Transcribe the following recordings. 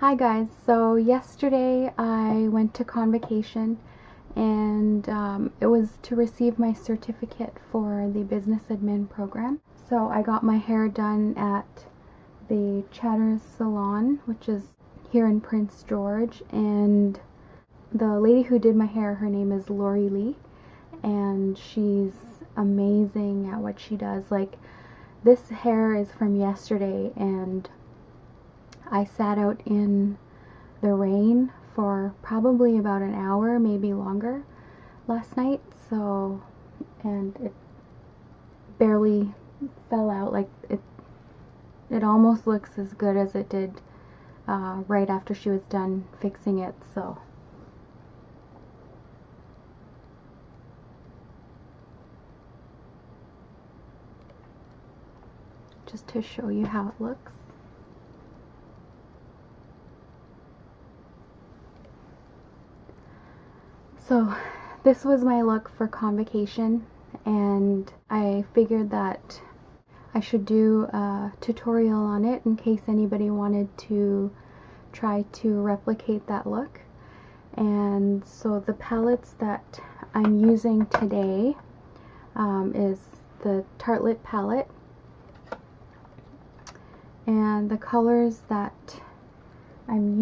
Hi guys, so yesterday I went to convocation and it was to receive my certificate for the business admin program. So I got my hair done at the Chatter's Salon, which is here in Prince George, and the lady who did my hair, her name is Lori Lee, and she's amazing at what she does. Like, this hair is from yesterday and I sat out in the rain for probably about an hour, maybe longer, last night, and it barely fell out. Like, it almost looks as good as it did right after she was done fixing it, so. Just to show you how it looks. So this was my look for convocation, and I figured that I should do a tutorial on it in case anybody wanted to try to replicate that look. And so the palettes that I'm using today is the Tartlette palette, and the colors that I'm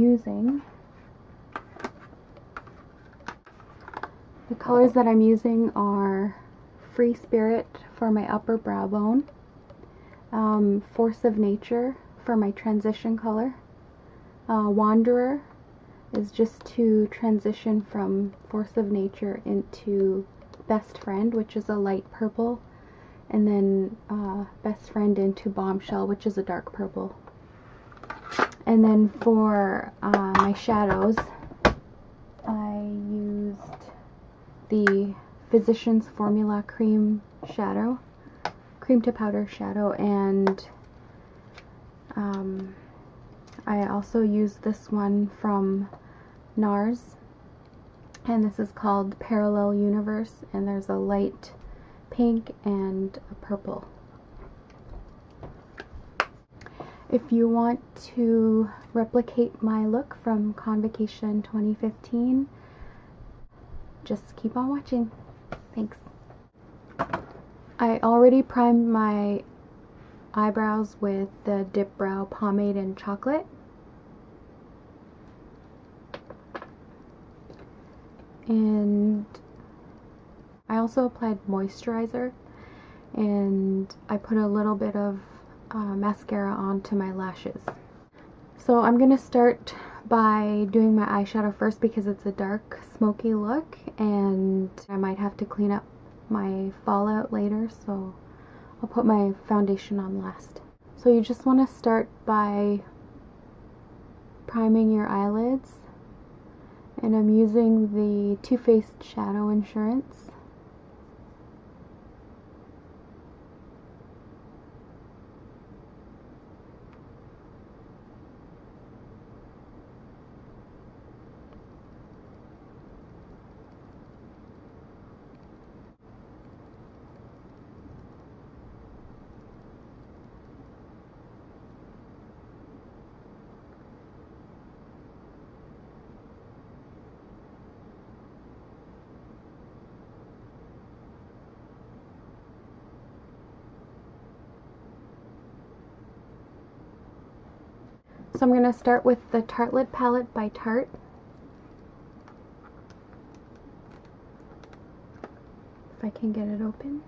using are Free Spirit for my upper brow bone, Force of Nature for my transition color, Wanderer is just to transition from Force of Nature into Best Friend, which is a light purple, and then Best Friend into Bombshell, which is a dark purple. And then for my shadows, I used the Physicians Formula cream to powder shadow, and I also used this one from Nars, and this is called Parallel Universe, and there's a light pink and a purple. If you want to replicate my look from Convocation 2015, just keep on watching. Thanks. I already primed my eyebrows with the Dip Brow Pomade and Chocolate. And I also applied moisturizer, and I put a little bit of mascara onto my lashes. So I'm going to start by doing my eyeshadow first because it's a dark smoky look, and I might have to clean up my fallout later, so I'll put my foundation on last. So you just want to start by priming your eyelids, and I'm using the Too Faced Shadow Insurance. So I'm going to start with the Tartlette palette by Tarte. If I can get it open.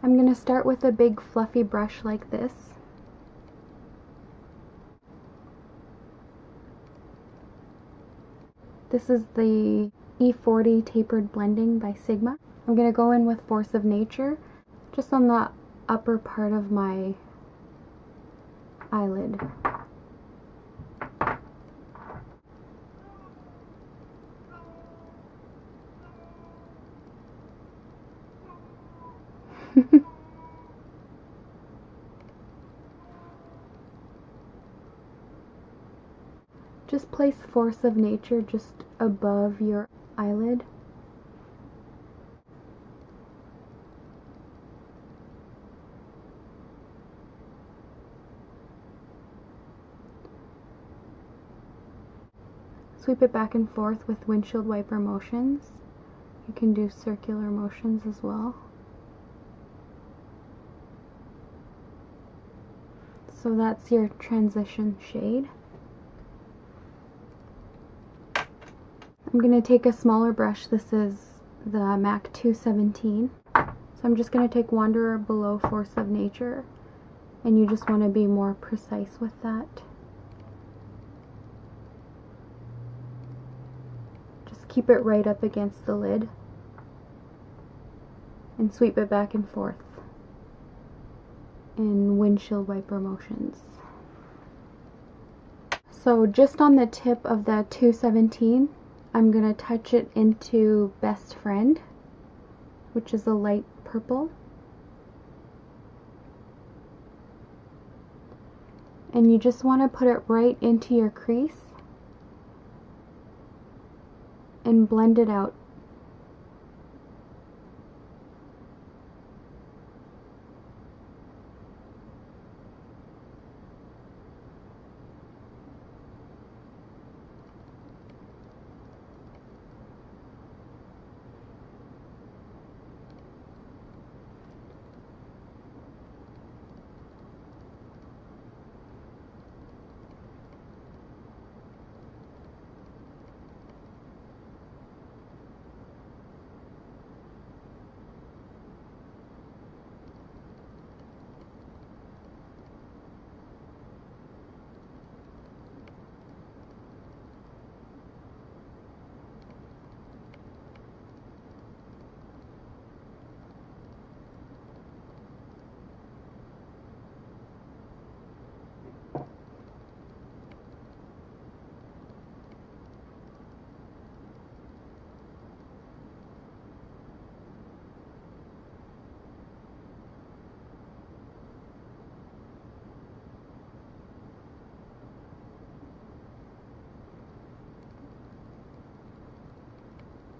I'm going to start with a big fluffy brush like this. This is the E40 Tapered Blending by Sigma. I'm going to go in with Force of Nature just on the upper part of my eyelid. Just place Force of Nature just above your eyelid. Sweep it back and forth with windshield wiper motions. You can do circular motions as well. So that's your transition shade. I'm going to take a smaller brush. This is the MAC 217. So I'm just going to take Wanderer below Force of Nature, and you just want to be more precise with that. Just keep it right up against the lid and sweep it back and forth in windshield wiper motions. So just on the tip of the 217, I'm going to touch it into Best Friend, which is a light purple. And you just want to put it right into your crease and blend it out.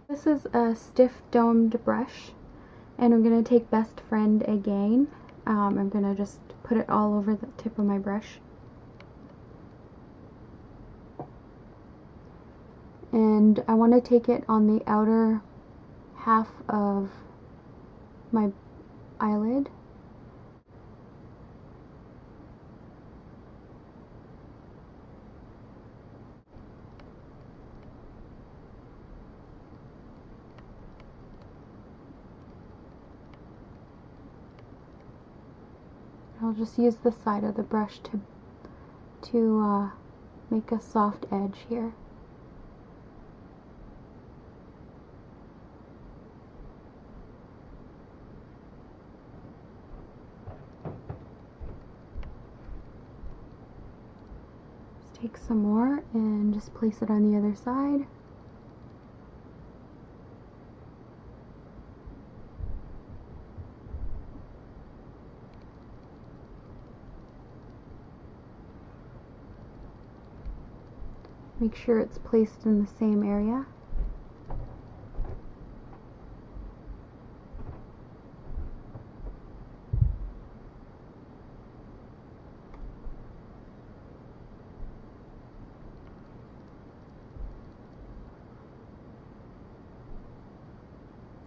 This is a stiff domed brush, and I'm going to take Best Friend again. I'm going to just put it all over the tip of my brush. And I want to take it on the outer half of my eyelid. I'll just use the side of the brush to make a soft edge here. Let's take some more and just place it on the other side. Make sure it's placed in the same area.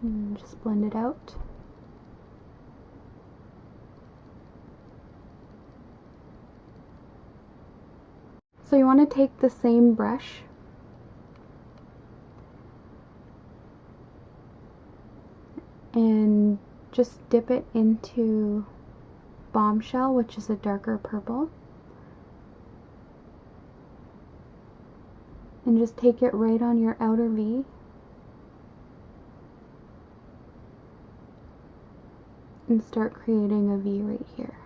And just blend it out. So you want to take the same brush and just dip it into Bombshell, which is a darker purple, and just take it right on your outer V. And start creating a V right here.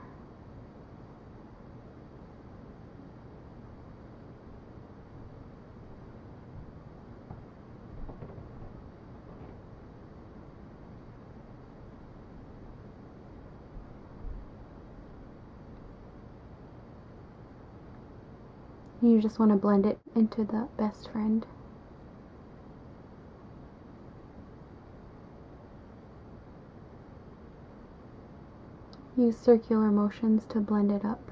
You just want to blend it into the Best Friend. Use circular motions to blend it up.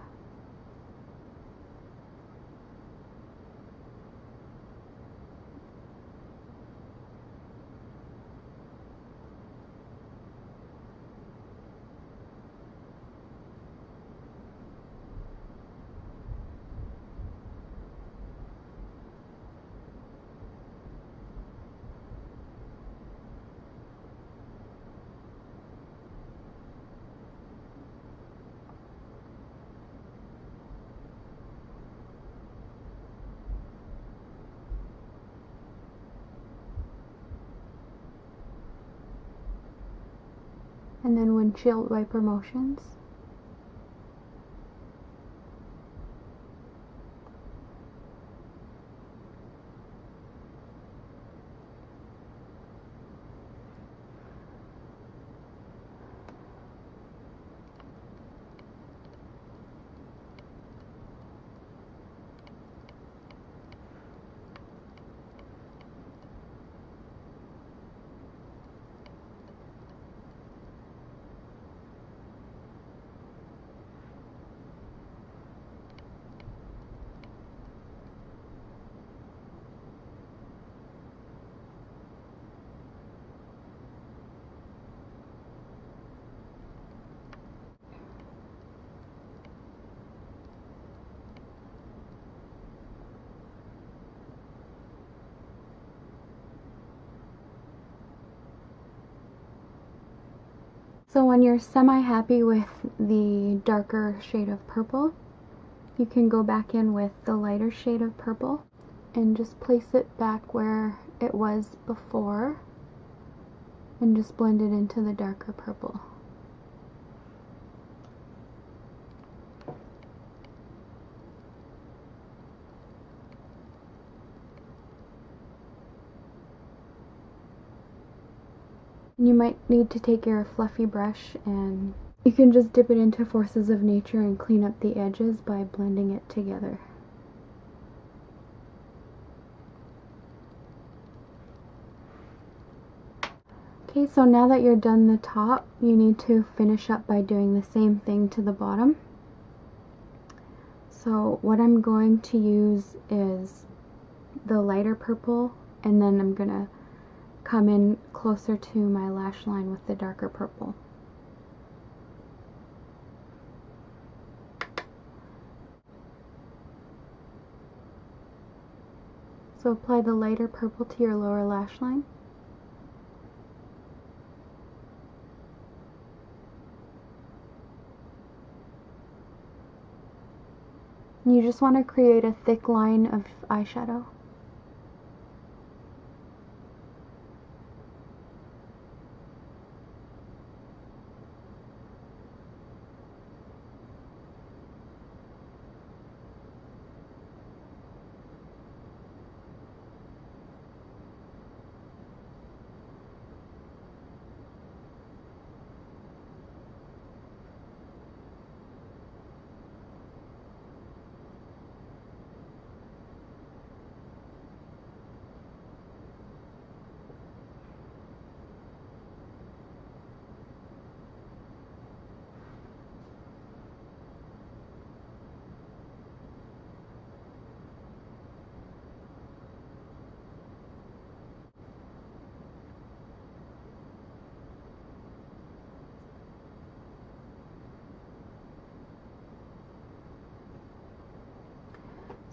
and then windshield wiper motions. So when you're semi-happy with the darker shade of purple, you can go back in with the lighter shade of purple and just place it back where it was before and just blend it into the darker purple. You might need to take your fluffy brush and you can just dip it into forces of nature and clean up the edges by blending it together. Okay, so now that you're done the top, you need to finish up by doing the same thing to the bottom. So what I'm going to use is the lighter purple, and then I'm going to come in closer to my lash line with the darker purple. So apply the lighter purple to your lower lash line. You just want to create a thick line of eyeshadow.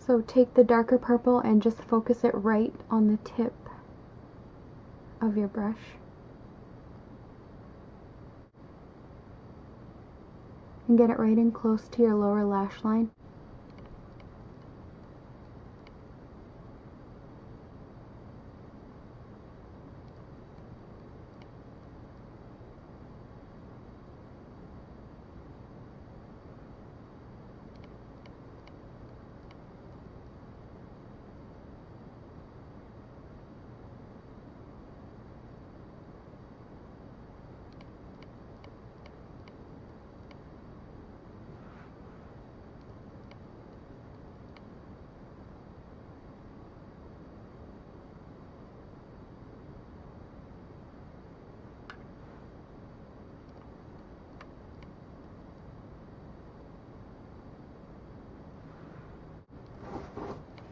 So take the darker purple and just focus it right on the tip of your brush. And get it right in close to your lower lash line.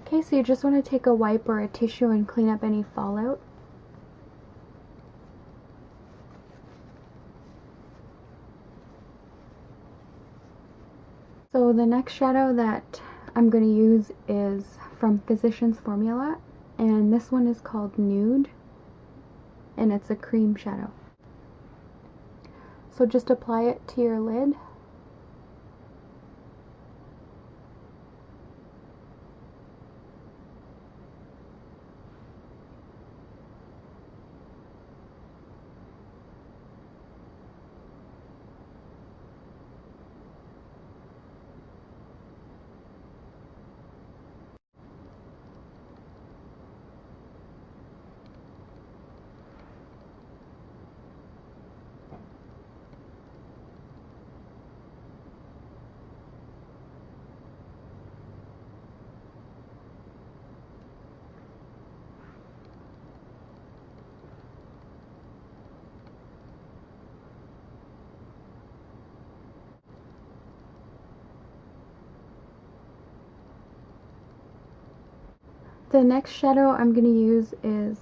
Okay, so you just want to take a wipe or a tissue and clean up any fallout. So the next shadow that I'm going to use is from Physicians Formula, and this one is called Nude, and it's a cream shadow. So just apply it to your lid. The next shadow I'm going to use is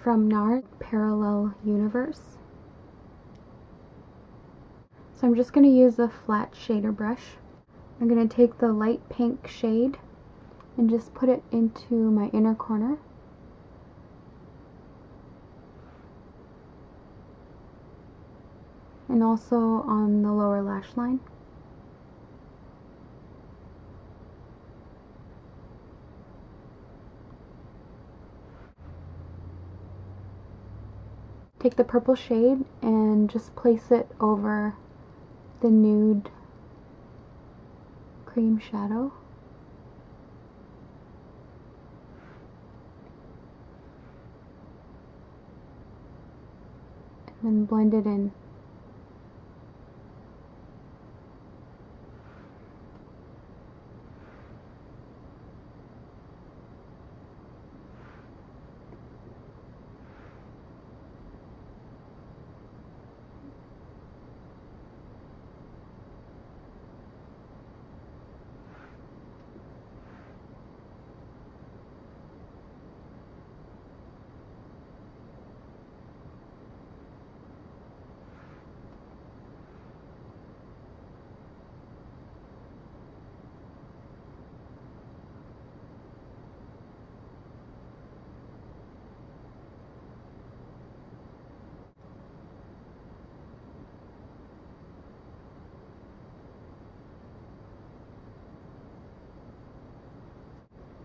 from Nars, Parallel Universe. So I'm just going to use a flat shader brush. I'm going to take the light pink shade and just put it into my inner corner. And also on the lower lash line. Take the purple shade and just place it over the Nude cream shadow. And then blend it in.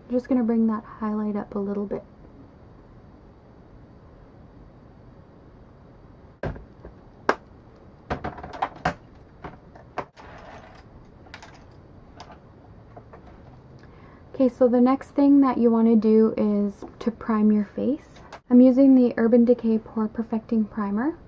I'm just going to bring that highlight up a little bit. Okay, so the next thing that you want to do is to prime your face. I'm using the Urban Decay Pore Perfecting Primer.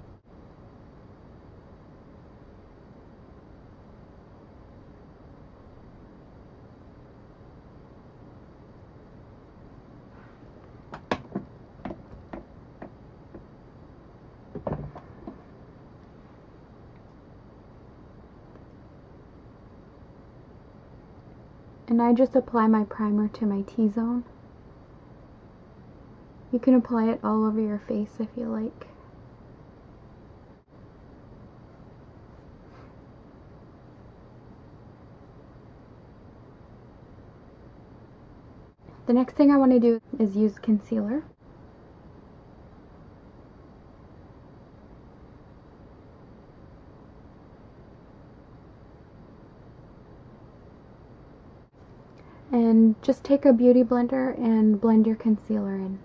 And I just apply my primer to my T-zone. You can apply it all over your face if you like. The next thing I want to do is use concealer. And just take a beauty blender and blend your concealer in.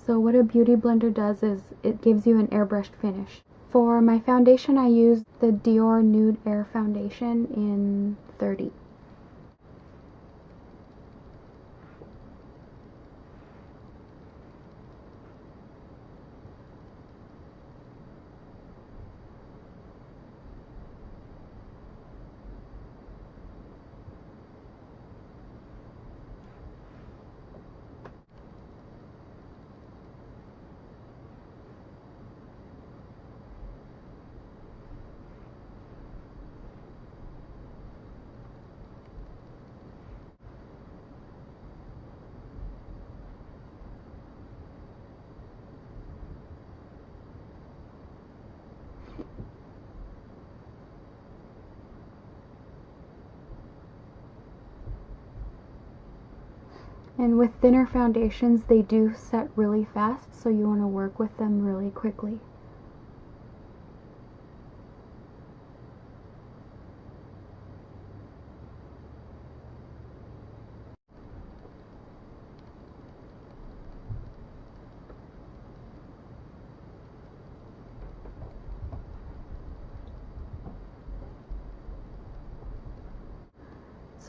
So what a beauty blender does is it gives you an airbrushed finish. For my foundation, I used the Dior Nude Air Foundation in 30. And with thinner foundations, they do set really fast, so you want to work with them really quickly.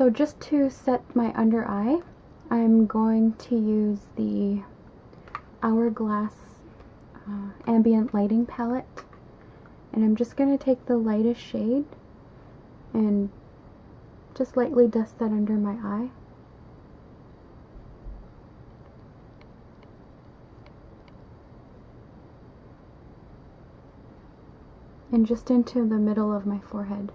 So just to set my under eye, I'm going to use the Hourglass Ambient Lighting Palette. And I'm just going to take the lightest shade and just lightly dust that under my eye. And just into the middle of my forehead.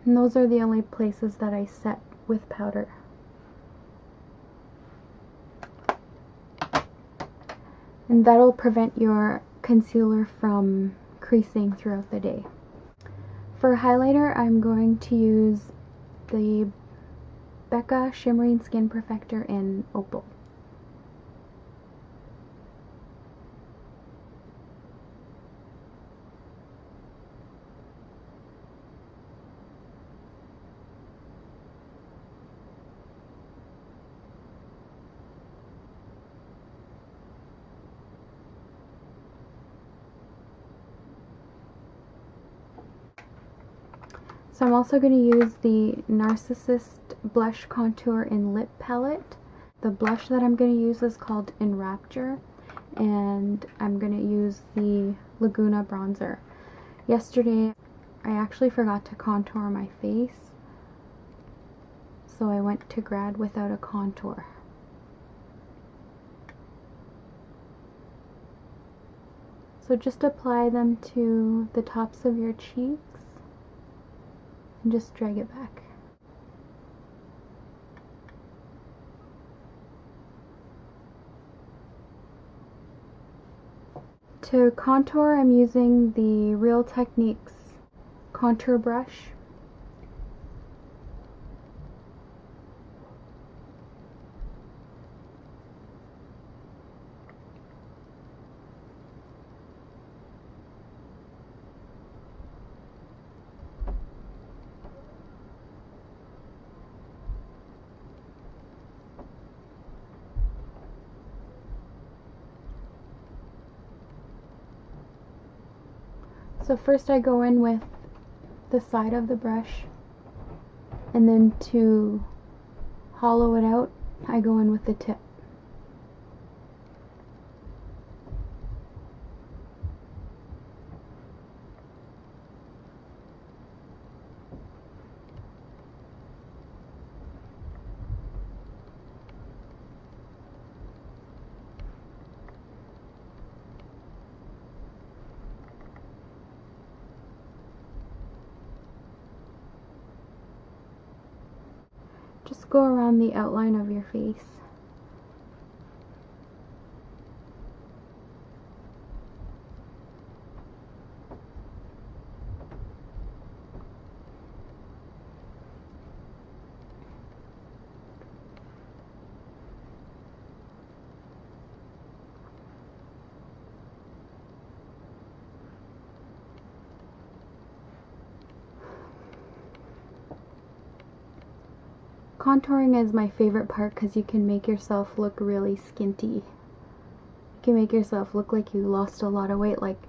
And those are the only places that I set with powder. And that'll prevent your concealer from creasing throughout the day. For highlighter, I'm going to use the Becca Shimmering Skin Perfector in Opal. So I'm also going to use the Narcissist Blush Contour in Lip Palette. The blush that I'm going to use is called Enrapture, and I'm going to use the Laguna bronzer. Yesterday I actually forgot to contour my face, so I went to grad without a contour. So just apply them to the tops of your cheeks. And just drag it back. To contour, I'm using the Real Techniques contour brush. So first I go in with the side of the brush, and then to hollow it out, I go in with the tip. Just go around the outline of your face. Contouring is my favorite part because you can make yourself look really skinty. You can make yourself look like you lost a lot of weight. Like,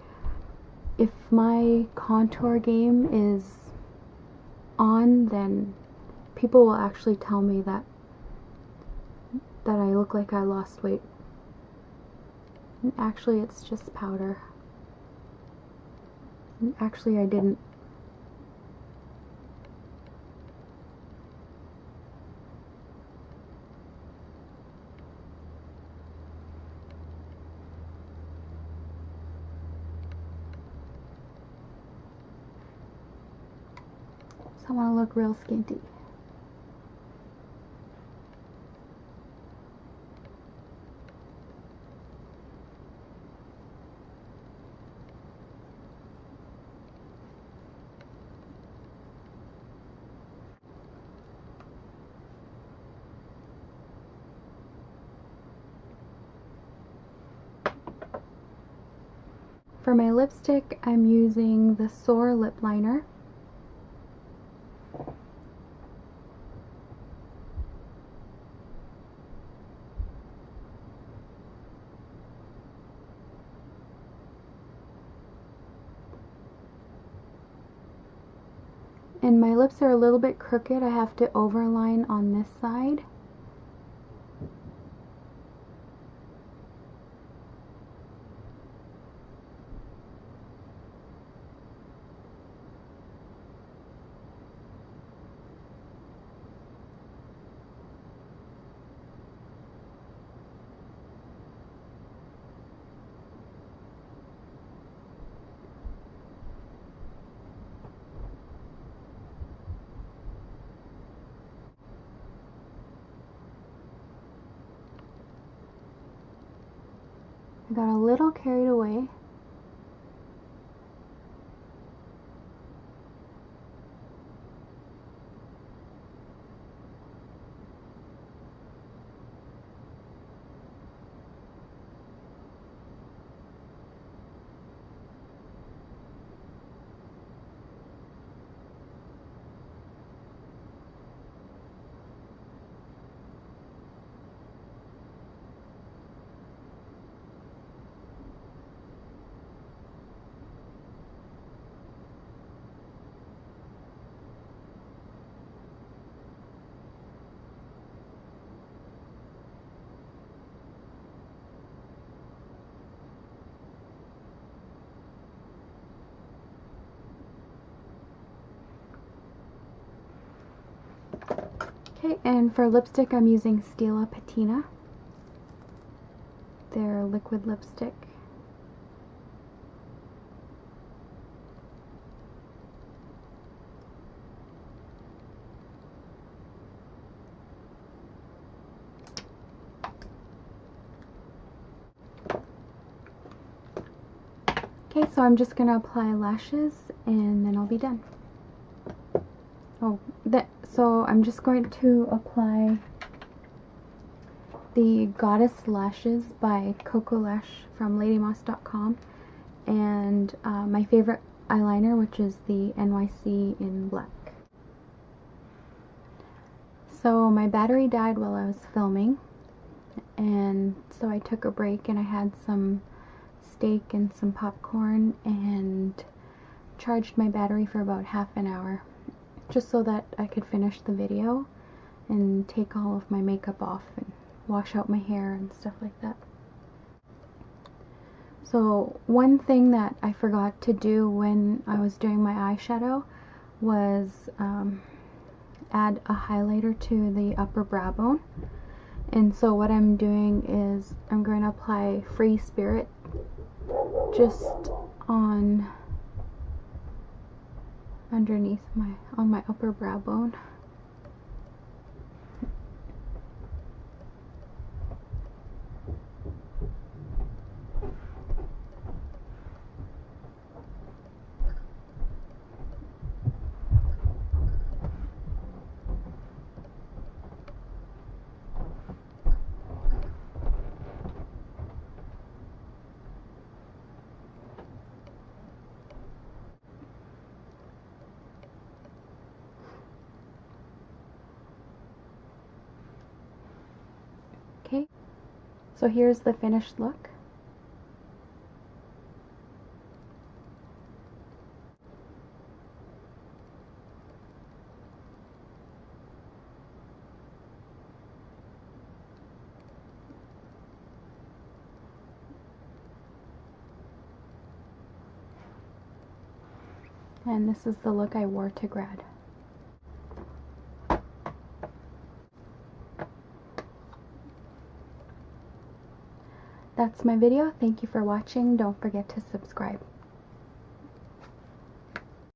if my contour game is on, then people will actually tell me that I look like I lost weight. And actually, it's just powder. And actually, I didn't. I want to look real skinty. For my lipstick, I'm using the Soar lip liner. And my lips are a little bit crooked. I have to overline on this side. I got a little carried away. Okay, and for lipstick I'm using Stila Patina. Their liquid lipstick. Okay, so I'm just going to apply lashes and then I'll be done. So I'm just going to apply the Goddess Lashes by Coco Lash from ladymoss.com and my favorite eyeliner, which is the NYC in black. So my battery died while I was filming, and so I took a break and I had some steak and some popcorn and charged my battery for about half an hour, just so that I could finish the video and take all of my makeup off and wash out my hair and stuff like that. So one thing that I forgot to do when I was doing my eyeshadow was add a highlighter to the upper brow bone. And so what I'm doing is I'm going to apply Free Spirit just on underneath on my upper brow bone. Okay, so here's the finished look. And this is the look I wore to grad. That's my video. Thank you for watching. Don't forget to subscribe.